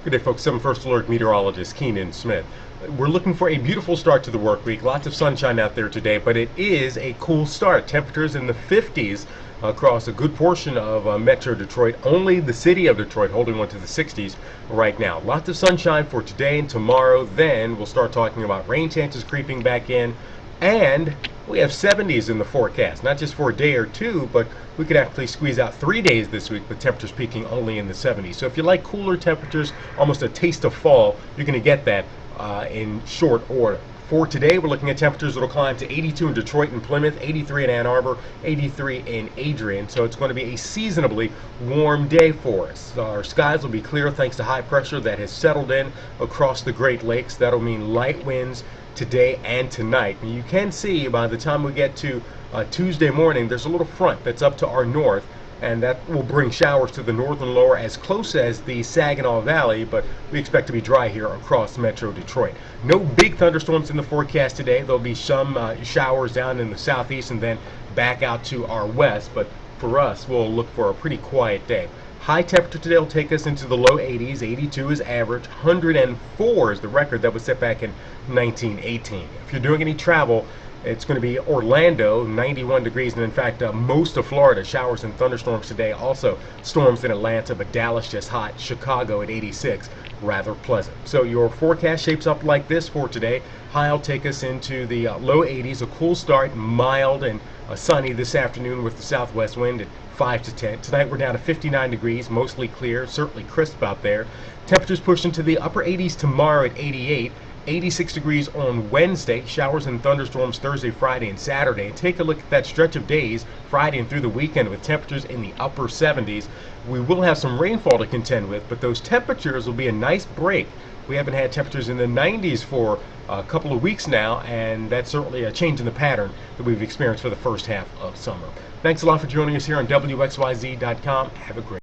Good day, folks. 7 First Alert meteorologist Keenan Smith. We're looking for a beautiful start to the work week. Lots of sunshine out there today, but it is a cool start. Temperatures in the 50s across a good portion of Metro Detroit. Only the city of Detroit holding on to the 60s right now. Lots of sunshine for today and tomorrow. Then we'll start talking about rain chances creeping back in. And we have 70s in the forecast, not just for a day or two, but we could actually squeeze out 3 days this week with temperatures peaking only in the 70s. So if you like cooler temperatures, almost a taste of fall, you're going to get that in short order. For today, we're looking at temperatures that will climb to 82 in Detroit and Plymouth, 83 in Ann Arbor, 83 in Adrian. So it's going to be a seasonably warm day for us. Our skies will be clear thanks to high pressure that has settled in across the Great Lakes. That'll mean light winds today and tonight. And you can see by the time we get to Tuesday morning, there's a little front that's up to our north, and that will bring showers to the northern lower as close as the Saginaw Valley, but we expect to be dry here across Metro Detroit. No big thunderstorms in the forecast today. There'll be some showers down in the southeast and then back out to our west, but for us, we'll look for a pretty quiet day. High temperature today will take us into the low 80s. 82 is average. 104 is the record that was set back in 1918. If you're doing any travel, it's going to be Orlando, 91 degrees, and in fact, most of Florida, showers and thunderstorms today. Also, storms in Atlanta, but Dallas just hot. Chicago at 86, rather pleasant. So your forecast shapes up like this for today. High will take us into the low 80s, a cool start, mild and sunny this afternoon with the southwest wind at 5 to 10. Tonight we're down to 59 degrees, mostly clear, certainly crisp out there. Temperatures push into the upper 80s tomorrow at 88. 86 degrees on Wednesday, showers and thunderstorms Thursday, Friday, and Saturday. And take a look at that stretch of days, Friday and through the weekend, with temperatures in the upper 70s. We will have some rainfall to contend with, but those temperatures will be a nice break. We haven't had temperatures in the 90s for a couple of weeks now, and that's certainly a change in the pattern that we've experienced for the first half of summer. Thanks a lot for joining us here on WXYZ.com. Have a great